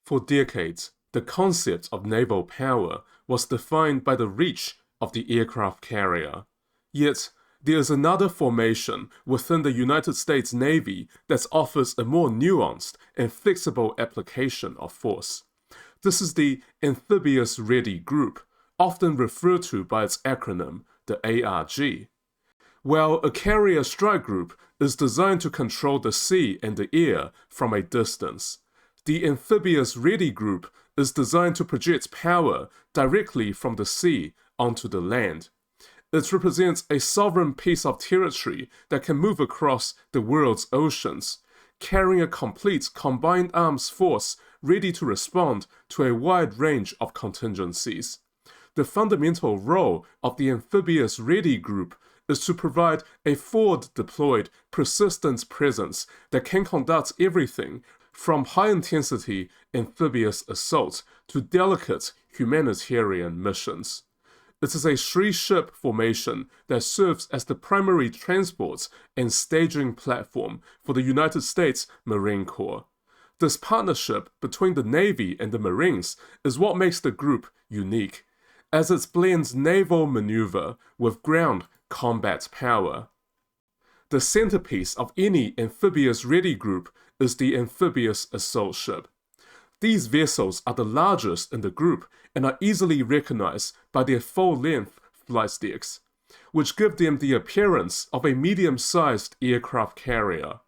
For decades, the concept of naval power was defined by the reach of the aircraft carrier. Yet, there is another formation within the United States Navy that offers a more nuanced and flexible application of force. This is the Amphibious Ready Group, often referred to by its acronym, the ARG. While a carrier strike group is designed to control the sea and the air from a distance, the Amphibious Ready Group is designed to project power directly from the sea onto the land. It represents a sovereign piece of territory that can move across the world's oceans, carrying a complete combined arms force ready to respond to a wide range of contingencies. The fundamental role of the Amphibious Ready Group is to provide a forward-deployed, persistent presence that can conduct everything from high-intensity amphibious assault to delicate humanitarian missions. It is a three-ship formation that serves as the primary transport and staging platform for the United States Marine Corps. This partnership between the Navy and the Marines is what makes the group unique, as it blends naval maneuver with ground combat power. The centerpiece of any Amphibious Ready Group is the Amphibious Assault Ship. These vessels are the largest in the group and are easily recognized by their full-length flight decks, which give them the appearance of a medium-sized aircraft carrier.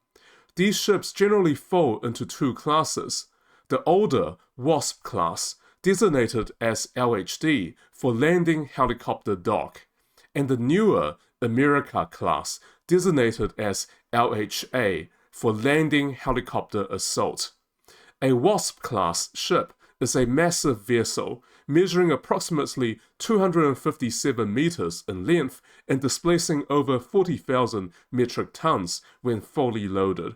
These ships generally fall into two classes: the older Wasp class, designated as LHD for landing helicopter dock, and the newer America class, designated as LHA for landing helicopter assault. A Wasp-class ship is a massive vessel measuring approximately 257 meters in length and displacing over 40,000 metric tons when fully loaded.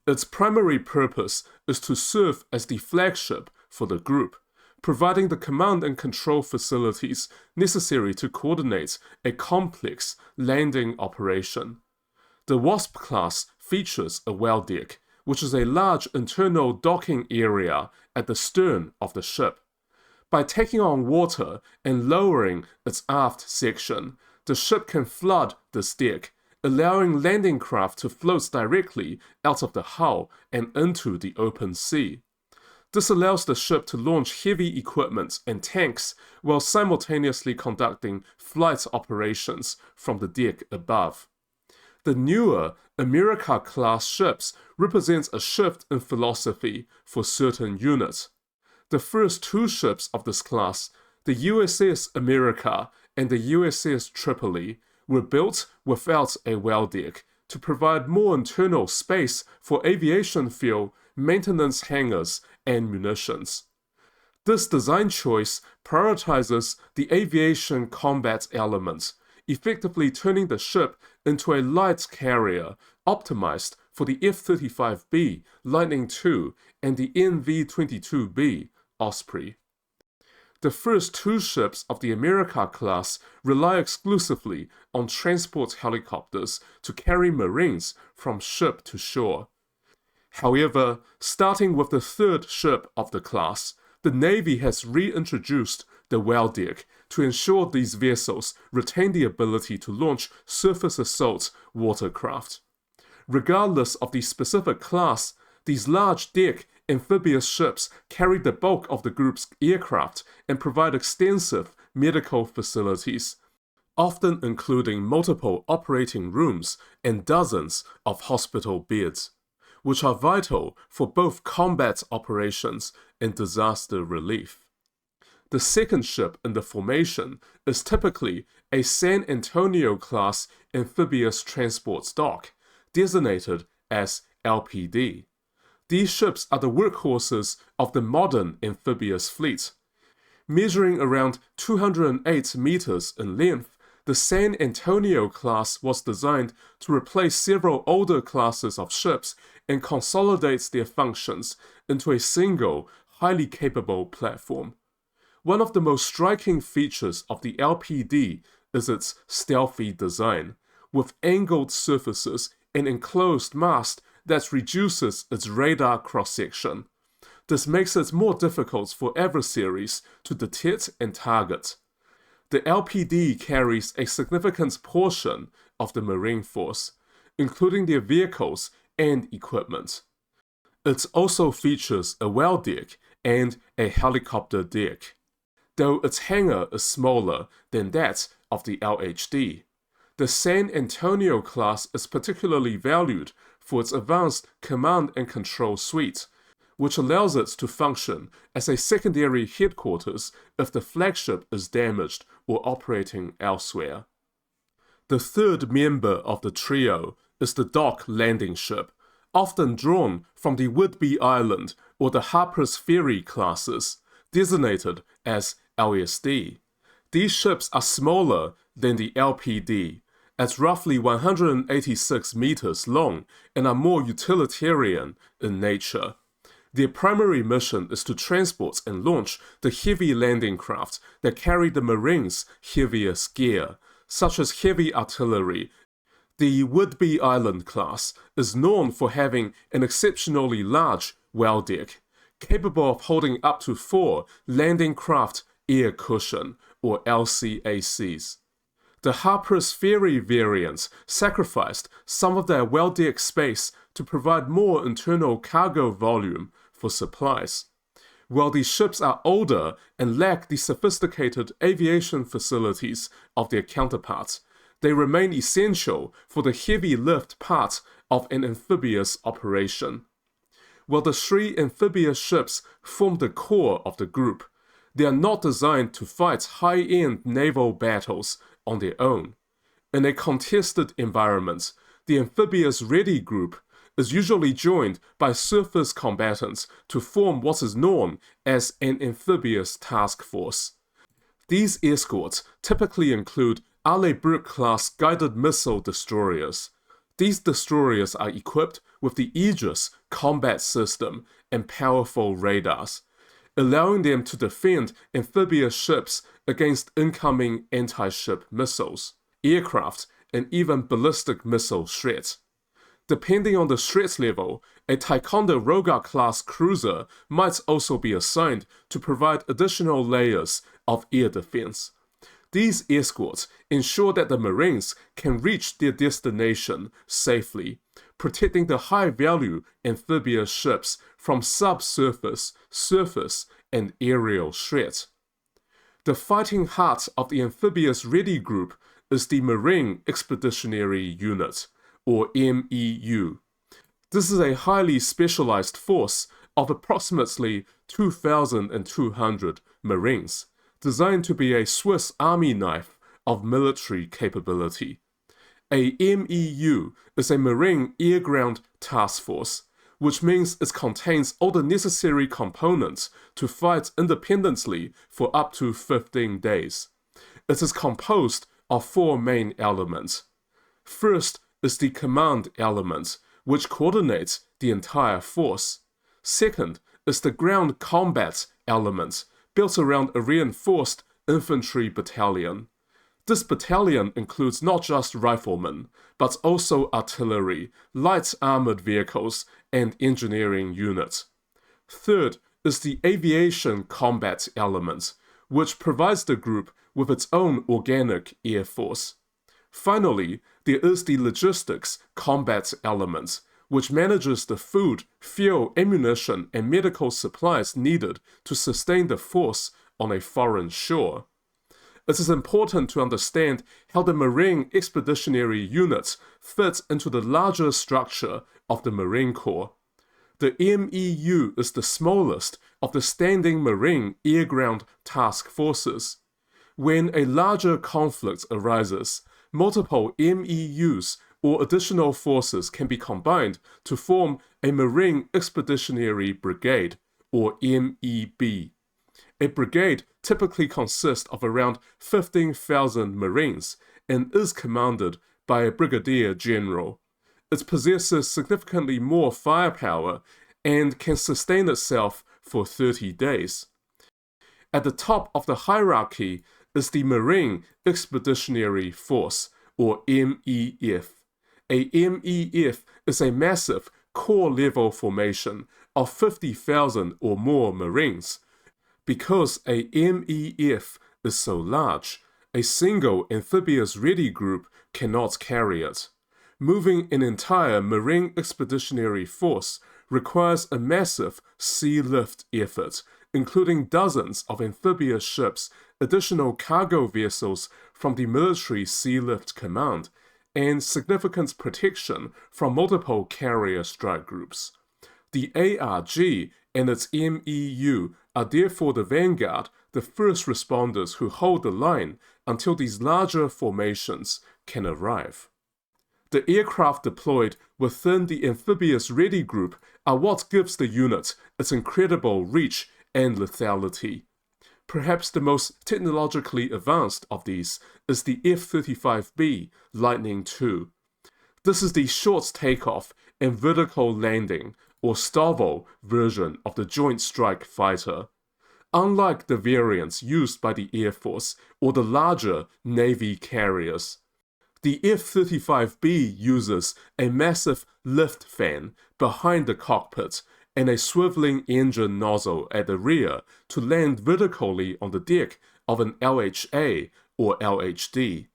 Its primary purpose is to serve as the flagship for the group, providing the command and control facilities necessary to coordinate a complex landing operation. The Wasp class features a well deck, which is a large internal docking area at the stern of the ship. By taking on water and lowering its aft section, the ship can flood this deck, allowing landing craft to float directly out of the hull and into the open sea. This allows the ship to launch heavy equipment and tanks while simultaneously conducting flight operations from the deck above. The newer America-class ships represent a shift in philosophy for certain units. The first two ships of this class, the USS America and the USS Tripoli, were built without a well deck to provide more internal space for aviation fuel, maintenance hangars, and munitions. This design choice prioritizes the aviation combat element, effectively turning the ship into a light carrier optimized for the F-35B Lightning II and the MV-22B Osprey. The first two ships of the America class rely exclusively on transport helicopters to carry Marines from ship to shore. However, starting with the third ship of the class, the Navy has reintroduced the well deck to ensure these vessels retain the ability to launch surface assault watercraft. Regardless of the specific class, these large deck amphibious ships carry the bulk of the group's aircraft and provide extensive medical facilities, often including multiple operating rooms and dozens of hospital beds, which are vital for both combat operations and disaster relief. The second ship in the formation is typically a San Antonio-class amphibious transport dock, designated as LPD. These ships are the workhorses of the modern amphibious fleet. Measuring around 208 meters in length, the San Antonio class was designed to replace several older classes of ships and consolidates their functions into a single, highly capable platform. One of the most striking features of the LPD is its stealthy design, with angled surfaces and enclosed mast that reduces its radar cross-section. The This makes it more difficult for adversaries to detect and target. The LPD carries a significant portion of the Marine Force, including their vehicles and equipment. It also features a well deck and a helicopter deck, though its hangar is smaller than that of the LHD. The San Antonio class is particularly valued for its advanced command and control suite, which allows it to function as a secondary headquarters if the flagship is damaged or operating elsewhere. The third member of the trio is the dock landing ship, often drawn from the Whidbey Island or the Harpers Ferry classes, designated as LSD. These ships are smaller than the LPD, at roughly 186 meters long, and are more utilitarian in nature. Their primary mission is to transport and launch the heavy landing craft that carry the Marines' heaviest gear, such as heavy artillery. The Whidbey Island class is known for having an exceptionally large well deck, capable of holding up to 4 landing craft air cushion, or LCACs. The Harpers Ferry variants sacrificed some of their well deck space to provide more internal cargo volume for supplies. While these ships are older and lack the sophisticated aviation facilities of their counterparts, they remain essential for the heavy lift part of an amphibious operation. While the 3 amphibious ships form the core of the group, they are not designed to fight high-end naval battles on their own. In a contested environment, the amphibious ready group is usually joined by surface combatants to form what is known as an amphibious task force. These escorts typically include Arleigh Burke class guided missile destroyers. These destroyers are equipped with the Aegis combat system and powerful radars, allowing them to defend amphibious ships against incoming anti-ship missiles, aircraft, and even ballistic missile threats. Depending on the threat level, a Ticonderoga-class cruiser might also be assigned to provide additional layers of air defense. These escorts ensure that the Marines can reach their destination safely, protecting the high-value amphibious ships from subsurface, surface, and aerial threat. The fighting heart of the amphibious ready group is the Marine Expeditionary Unit, or MEU. This is a highly specialized force of approximately 2,200 Marines, designed to be a Swiss Army knife of military capability. A MEU is a Marine Air-Ground Task Force, which means it contains all the necessary components to fight independently for up to 15 days. It is composed of 4 main elements. First is the command element, which coordinates the entire force. Second is the ground combat element, built around a reinforced infantry battalion. This battalion includes not just riflemen, but also artillery, light armored vehicles, and engineering units. Third is the aviation combat element, which provides the group with its own organic air force. Finally, there is the logistics combat element, which manages the food, fuel, ammunition, and medical supplies needed to sustain the force on a foreign shore. It is important to understand how the Marine Expeditionary Unit fits into the larger structure of the Marine Corps. The MEU is the smallest of the standing Marine air-ground task forces. When a larger conflict arises, multiple MEUs or additional forces can be combined to form a Marine Expeditionary Brigade, or MEB. A brigade typically consists of around 15,000 Marines and is commanded by a brigadier general. It possesses significantly more firepower and can sustain itself for 30 days. At the top of the hierarchy is the Marine Expeditionary Force, or MEF. A MEF is a massive corps-level formation of 50,000 or more Marines. Because a MEF is so large, a single amphibious ready group cannot carry it. Moving an entire Marine expeditionary force requires a massive sealift effort, including dozens of amphibious ships, additional cargo vessels from the military sealift command, and significant protection from multiple carrier strike groups. The ARG and its MEU are therefore the vanguard, the first responders who hold the line until these larger formations can arrive. The aircraft deployed within the amphibious ready group are what gives the unit its incredible reach and lethality. Perhaps the most technologically advanced of these is the F-35B Lightning II. This is the short takeoff and vertical landing, or STOVL, version of the Joint Strike Fighter. Unlike the variants used by the Air Force or the larger Navy carriers, the F-35B uses a massive lift fan behind the cockpit and a swiveling engine nozzle at the rear to land vertically on the deck of an LHA or LHD.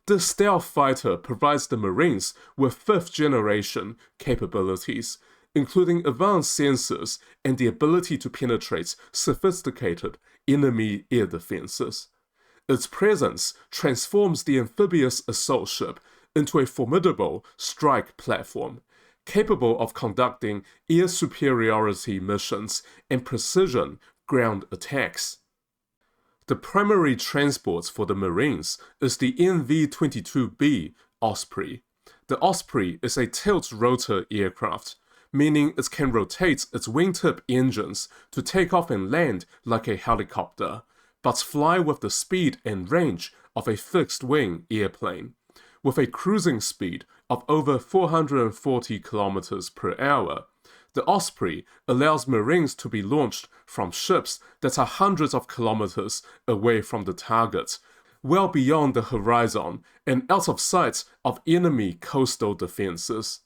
This stealth fighter provides the Marines with fifth-generation capabilities, including advanced sensors and the ability to penetrate sophisticated enemy air defenses. Its presence transforms the amphibious assault ship into a formidable strike platform, capable of conducting air superiority missions and precision ground attacks. The primary transport for the Marines is the MV-22B Osprey. The Osprey is a tilt-rotor aircraft, meaning it can rotate its wingtip engines to take off and land like a helicopter, but fly with the speed and range of a fixed-wing airplane. With a cruising speed of over 440 km per hour, the Osprey allows Marines to be launched from ships that are hundreds of kilometers away from the target, well beyond the horizon and out of sight of enemy coastal defenses.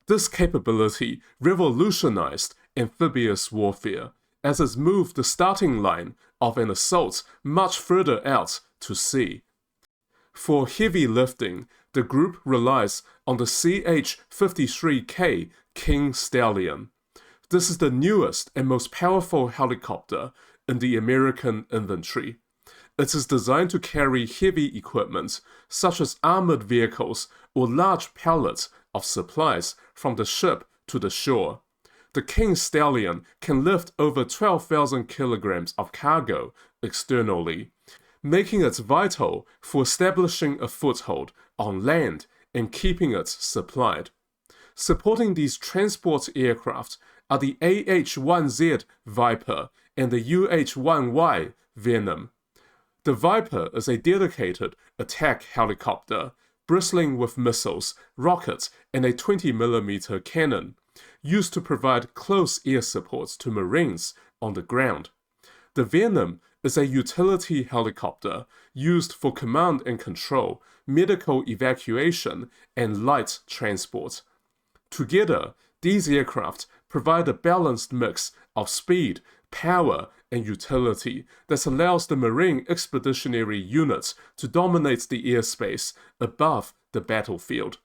This capability revolutionized amphibious warfare, as it moved the starting line of an assault much further out to sea. For heavy lifting, the group relies on the CH-53K King Stallion. This is the newest and most powerful helicopter in the American inventory. It is designed to carry heavy equipment, such as armored vehicles or large pallets of supplies from the ship to the shore. The King Stallion can lift over 12,000 kilograms of cargo externally, making it vital for establishing a foothold on land and keeping it supplied. Supporting these transport aircraft are the AH-1Z Viper and the UH-1Y Venom. The Viper is a dedicated attack helicopter, bristling with missiles, rockets, and a 20mm cannon, used to provide close air support to Marines on the ground. The Venom is a utility helicopter used for command and control, medical evacuation, and light transport. Together, these aircraft provide a balanced mix of speed, power, and utility that allows the Marine expeditionary units to dominate the airspace above the battlefield.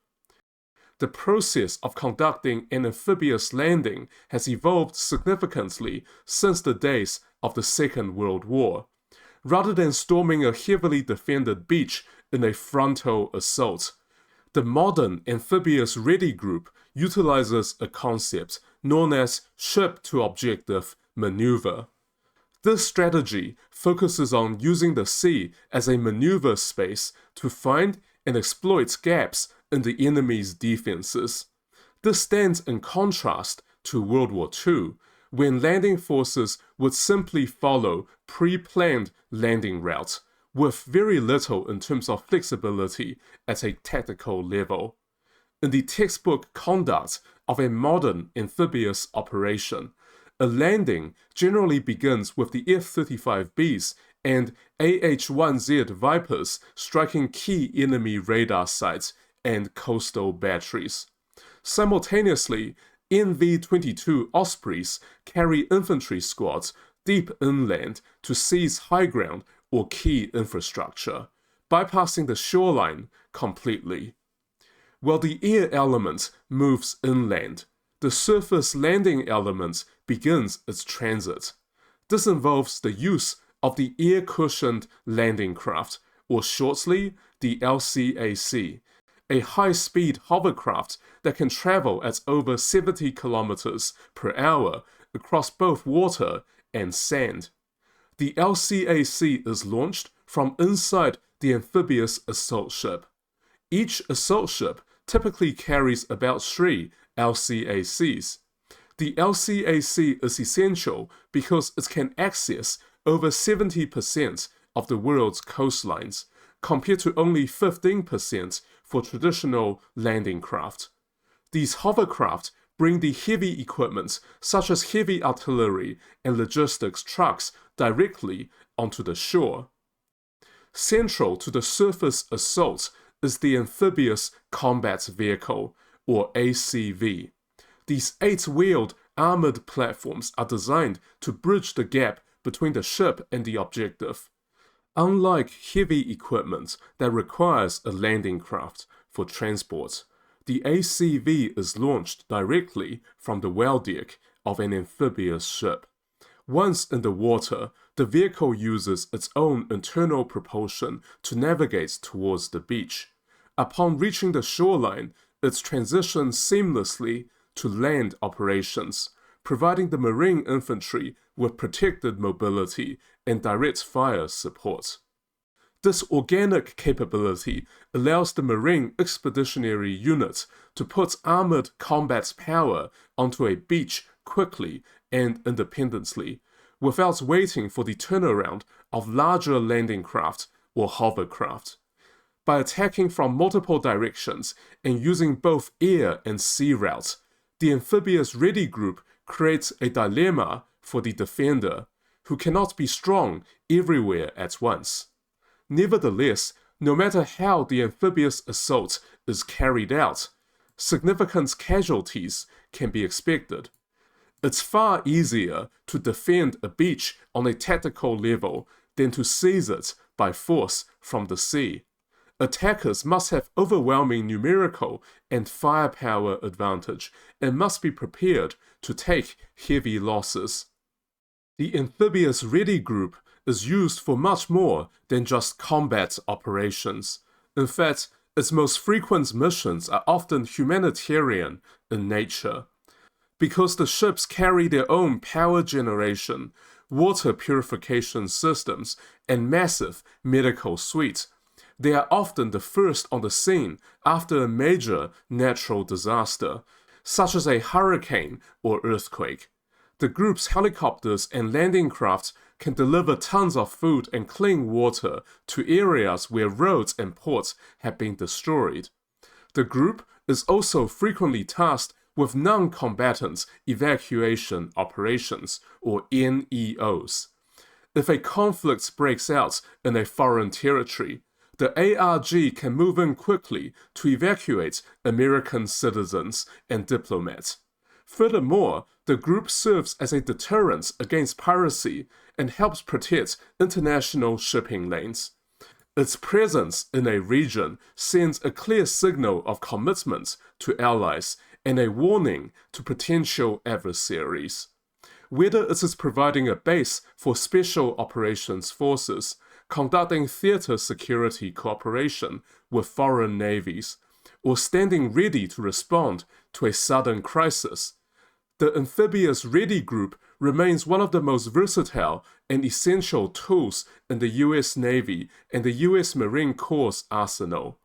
The process of conducting an amphibious landing has evolved significantly since the days of the Second World War. Rather than storming a heavily defended beach in a frontal assault, the modern amphibious ready group utilizes a concept known as ship-to-objective maneuver. This strategy focuses on using the sea as a maneuver space to find and exploit gaps in the enemy's defenses. This stands in contrast to World War II, when landing forces would simply follow pre-planned landing routes, with very little in terms of flexibility at a tactical level. In the textbook conduct of a modern amphibious operation, a landing generally begins with the F-35Bs and AH-1Z Vipers striking key enemy radar sites and coastal batteries. Simultaneously, MV-22 Ospreys carry infantry squads deep inland to seize high ground or key infrastructure, bypassing the shoreline completely. While the air element moves inland, the surface landing element begins its transit. This involves the use of the air-cushioned landing craft, or shortly, the LCAC, a high-speed hovercraft that can travel at over 70 kilometers per hour across both water and sand. The LCAC is launched from inside the amphibious assault ship. Each assault ship typically carries about 3 LCACs. The LCAC is essential because it can access over 70% of the world's coastlines, compared to only 15% for traditional landing craft. These hovercraft bring the heavy equipment, such as heavy artillery and logistics trucks, directly onto the shore. Central to the surface assault is the Amphibious Combat Vehicle, or ACV. These 8-wheeled armored platforms are designed to bridge the gap between the ship and the objective. Unlike heavy equipment that requires a landing craft for transport, the ACV is launched directly from the well deck of an amphibious ship. Once in the water, the vehicle uses its own internal propulsion to navigate towards the beach. Upon reaching the shoreline, it transitions seamlessly to land operations, providing the marine infantry with protected mobility and direct fire support. This organic capability allows the Marine Expeditionary Unit to put armored combat power onto a beach quickly and independently, without waiting for the turnaround of larger landing craft or hovercraft. By attacking from multiple directions and using both air and sea routes, the Amphibious Ready Group creates a dilemma for the defender, who cannot be strong everywhere at once. Nevertheless, no matter how the amphibious assault is carried out, significant casualties can be expected. It's far easier to defend a beach on a tactical level than to seize it by force from the sea. Attackers must have overwhelming numerical and firepower advantage and must be prepared to take heavy losses. The Amphibious Ready Group is used for much more than just combat operations. In fact, its most frequent missions are often humanitarian in nature. Because the ships carry their own power generation, water purification systems, and massive medical suites, they are often the first on the scene after a major natural disaster, such as a hurricane or earthquake. The group's helicopters and landing craft can deliver tons of food and clean water to areas where roads and ports have been destroyed. The group is also frequently tasked with non-combatant evacuation operations, or NEOs. If a conflict breaks out in a foreign territory, the ARG can move in quickly to evacuate American citizens and diplomats. Furthermore, the group serves as a deterrent against piracy and helps protect international shipping lanes. Its presence in a region sends a clear signal of commitment to allies and a warning to potential adversaries. Whether it is providing a base for special operations forces, conducting theater security cooperation with foreign navies, or standing ready to respond to a sudden crisis, the Amphibious Ready Group remains one of the most versatile and essential tools in the US Navy and the US Marine Corps' arsenal.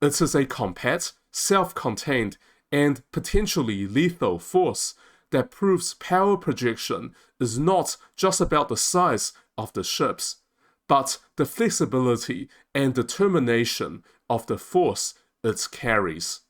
It is a compact, self-contained, and potentially lethal force that proves power projection is not just about the size of the ships, but the flexibility and determination of the force it carries.